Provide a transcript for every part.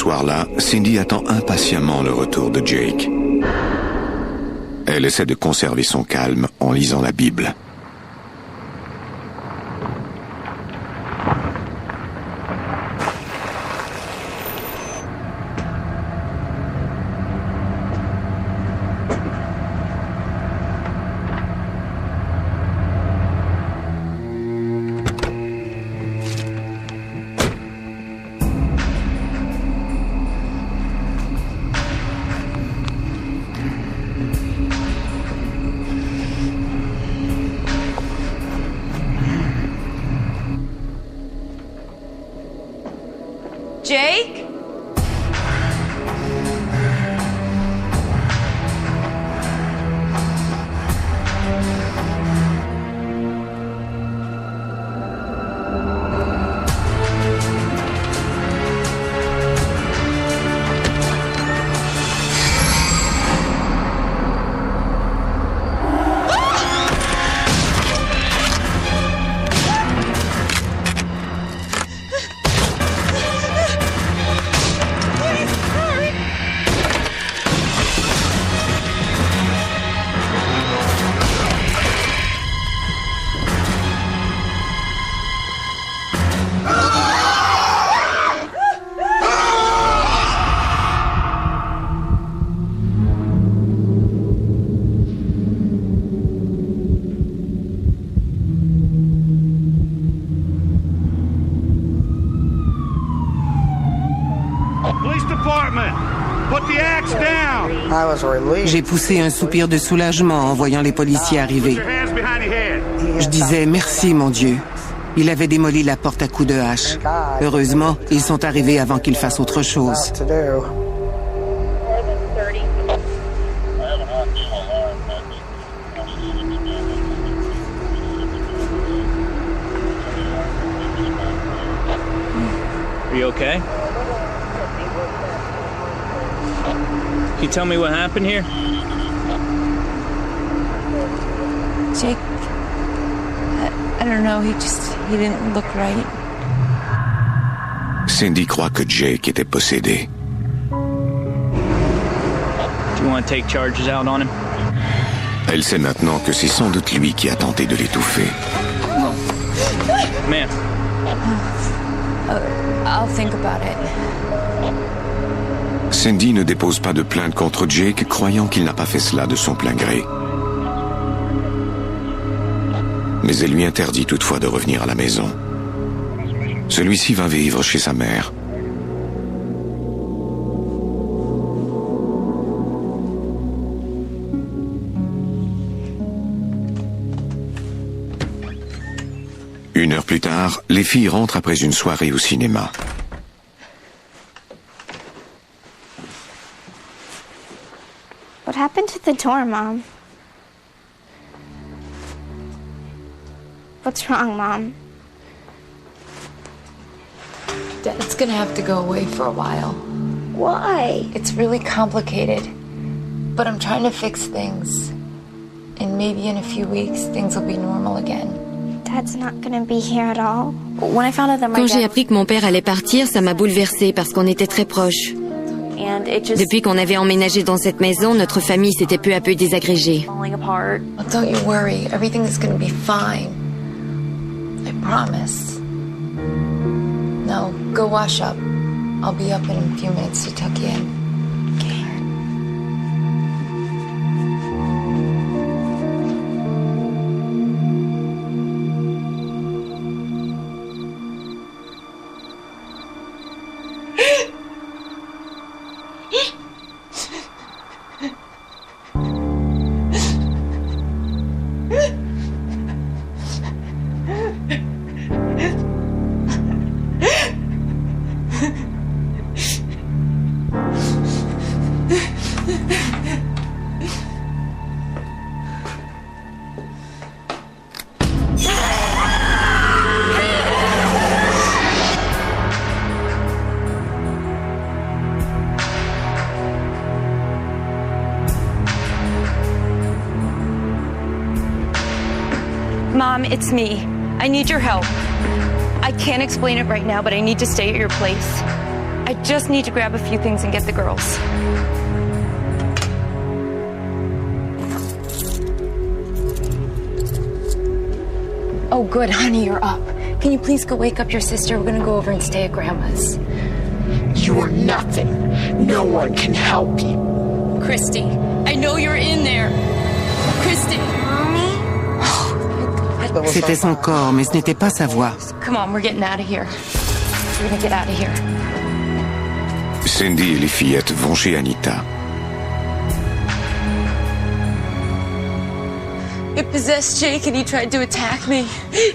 soir-là, Cindy attend impatiemment le retour de Jake. Elle essaie de conserver son calme en lisant la Bible. Jake? J'ai poussé un soupir de soulagement en voyant les policiers arriver. Je disais merci, mon Dieu. Il avait démoli la porte à coups de hache. Heureusement, ils sont arrivés avant qu'ils fassent autre chose. Are you okay? Can you tell me what happened here? Jake, I don't know, he didn't look right. Cindy croit que Jake était possédé. Do you want to take charges out on him? Elle sait maintenant que c'est sans doute lui qui a tenté de l'étouffer. Man. I'll think about it. Cindy ne dépose pas de plainte contre Jake, croyant qu'il n'a pas fait cela de son plein gré. Mais elle lui interdit toutefois de revenir à la maison. Celui-ci va vivre chez sa mère. Une heure plus tard, les filles rentrent après une soirée au cinéma. What happened to the door, Mom? What's wrong, Mom? Dad's gonna have to go away for a while. Why? It's really complicated, but I'm trying to fix things. And maybe in a few weeks, things will be normal again. Dad's not gonna be here at all. When I found out that my Quand j'ai dad... appris que mon père allait partir, ça m'a bouleversée parce qu'on était très proches. And it just... Depuis qu'on avait emménagé dans cette maison, notre famille s'était peu à peu désagrégée. falling apart. Well, don't you worry. Everything is gonna be fine. I promise. Now, go wash up. I'll be up in a few minutes to tuck you in. Mom, it's me. I need your help. I can't explain it right now, but I need to stay at your place. I I just need to grab a few things and get the girls. Oh, good, honey, you're up. Can you please go wake up your sister? We're gonna go over and stay at Grandma's. You are nothing. No one can help you. Christy, I know you're in there. Christy. C'était son corps, mais ce n'était pas sa voix. Come on, we're getting out of here. We're gonna get out of here. Cindy et les fillettes vont chez Anita. It possessed Jake and he tried to attack me.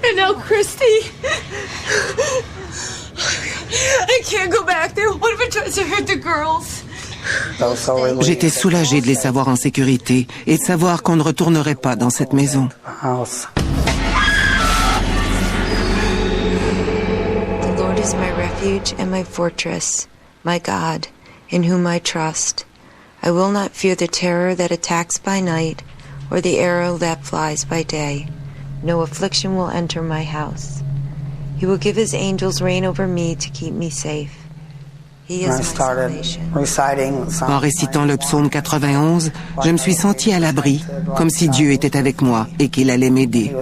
And now Christy. I can't go back there. What if it tries to hurt the girls? J'étais soulagée de les savoir en sécurité et de savoir qu'on ne retournerait pas dans cette maison. The Lord is my refuge and my fortress, my God, in whom I trust. I will not fear the terror that attacks by night, or the arrow that flies by day. No affliction will enter my house. He will give his angels reign over me to keep me safe. He is my salvation. En récitant le psaume 91, je me suis sentie à l'abri, comme si Dieu était avec moi et qu'il allait m'aider.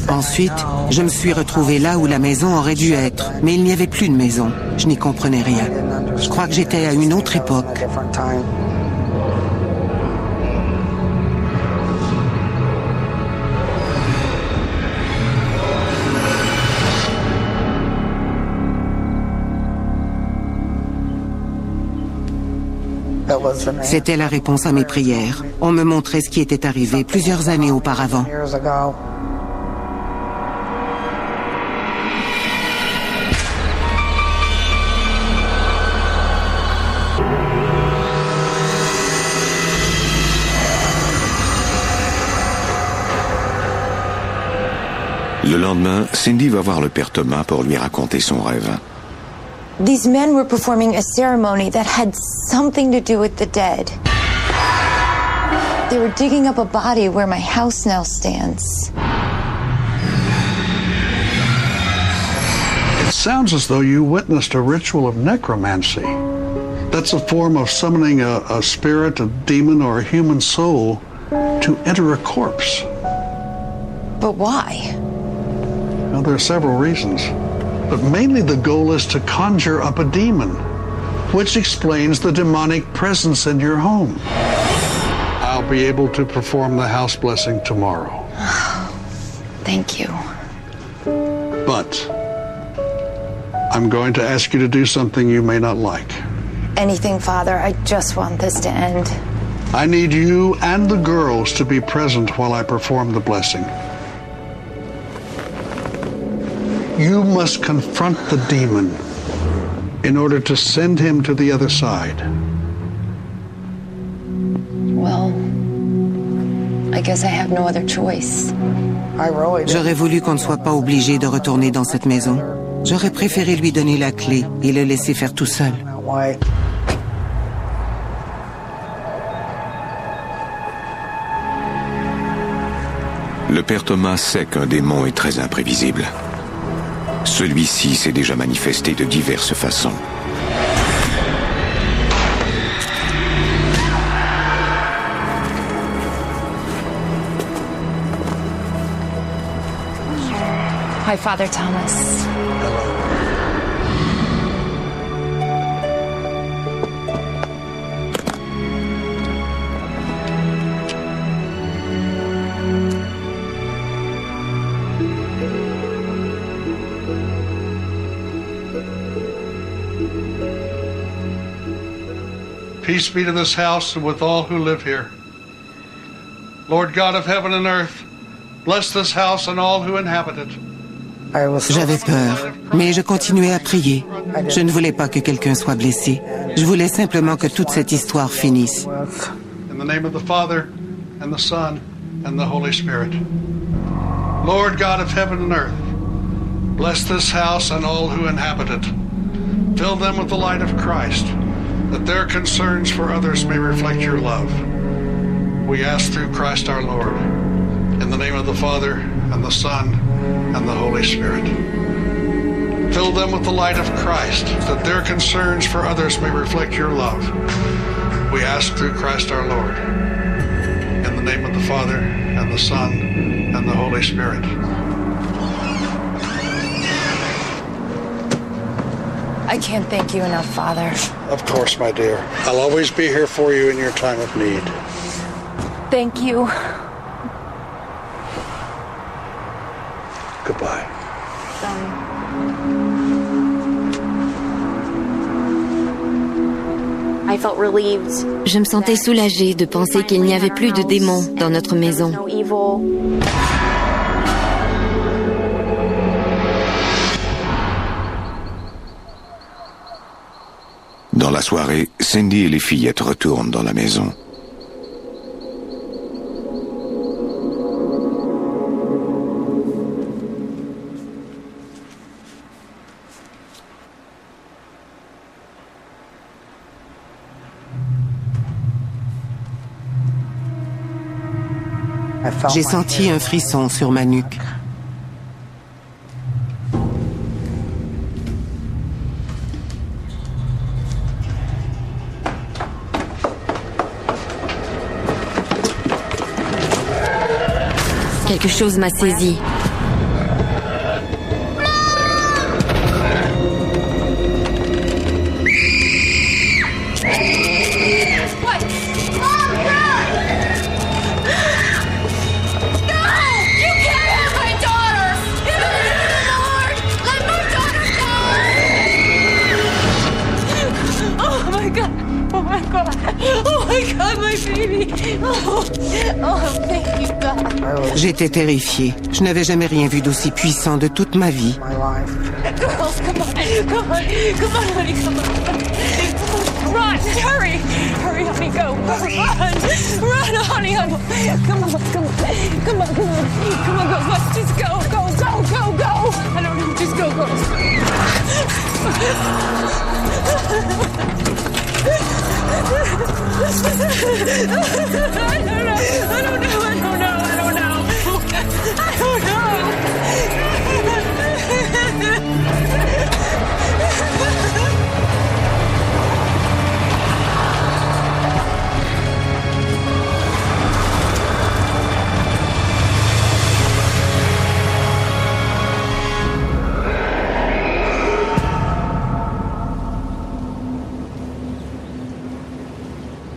Ensuite, je me suis retrouvée là où la maison aurait dû être, mais il n'y avait plus de maison. Je n'y comprenais rien. Je crois que j'étais à une autre époque. C'était la réponse à mes prières. On me montrait ce qui était arrivé plusieurs années auparavant. Le lendemain, Cindy va voir le père Thomas pour lui raconter son rêve. These men were performing a ceremony that had something to do with the dead. They were digging up a body where my house now stands. It sounds as though you witnessed a ritual of necromancy. That's a form of summoning a spirit, a demon, or a human soul to enter a corpse. But why? Well, there are several reasons. But mainly the goal is to conjure up a demon, which explains the demonic presence in your home. I'll be able to perform the house blessing tomorrow. Thank you. But I'm going to ask you to do something you may not like. Anything, Father. I just want this to end. I need you and the girls to be present while I perform the blessing. You must confront the demon in order to send him to the other side. Well, I guess I have no other choice. J'aurais voulu qu'on ne soit pas obligé de retourner dans cette maison. J'aurais préféré lui donner la clé et le laisser faire tout seul. Le père Thomas sait qu'un démon est très imprévisible. Celui-ci s'est déjà manifesté de diverses façons. Hi, Father Thomas. Peace be to this house and with all who live here. Lord God of heaven and earth, bless this house and all who inhabit it. J'avais peur, mais je continuais à prier. Je ne voulais pas que quelqu'un soit blessé. Je voulais simplement que toute cette histoire finisse. In the name of the Father, and the Son, and the Holy Spirit. Lord God of heaven and earth, bless this house and all who inhabit it. Fill them with the light of Christ, that their concerns for others may reflect your love. We ask through Christ our Lord, in the name of the Father, and the Son, and the Holy Spirit. Fill them with the light of Christ, that their concerns for others may reflect your love. We ask through Christ our Lord, in the name of the Father, and the Son, and the Holy Spirit. I can't thank you enough, Father. Of course, my dear. I'll always be here for you in your time of need. Thank you. Goodbye. I felt relieved. Je me sentais soulagée de penser qu'il n'y avait plus de démons dans notre maison. No evil. Dans la soirée, Cindy et les fillettes retournent dans la maison. J'ai senti un frisson sur ma nuque. Quelque chose m'a saisi. J'étais terrifiée. Je n'avais jamais rien vu d'aussi puissant de toute ma vie. Run, hurry! Hurry, honey, go! Run, honey! Come on, go! Let's just go! I don't know, just go! I don't know.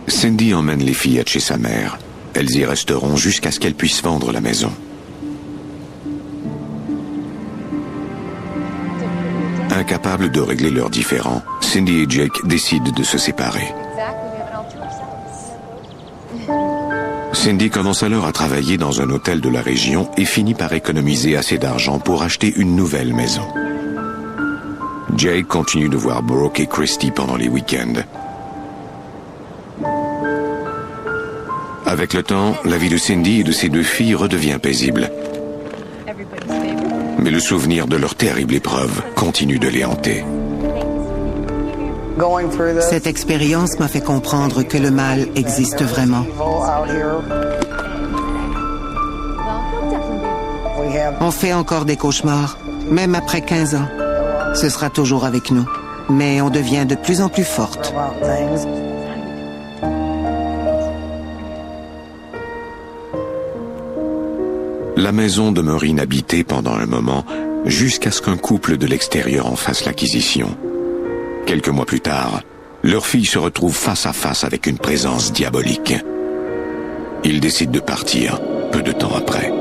Cindy emmène les fillettes chez sa mère. Elles y resteront jusqu'à ce qu'elle puisse vendre la maison. Incapables de régler leurs différends, Cindy et Jake décident de se séparer. Cindy commence alors à travailler dans un hôtel de la région et finit par économiser assez d'argent pour acheter une nouvelle maison. Jake continue de voir Brooke et Christy pendant les week-ends. Avec le temps, la vie de Cindy et de ses deux filles redevient paisible. Mais le souvenir de leur terrible épreuve continue de les hanter. Cette expérience m'a fait comprendre que le mal existe vraiment. On fait encore des cauchemars, même après 15 ans. Ce sera toujours avec nous. Mais on devient de plus en plus forte. La maison demeure inhabitée pendant un moment, jusqu'à ce qu'un couple de l'extérieur en fasse l'acquisition. Quelques mois plus tard, leur fille se retrouve face à face avec une présence diabolique. Ils décident de partir peu de temps après.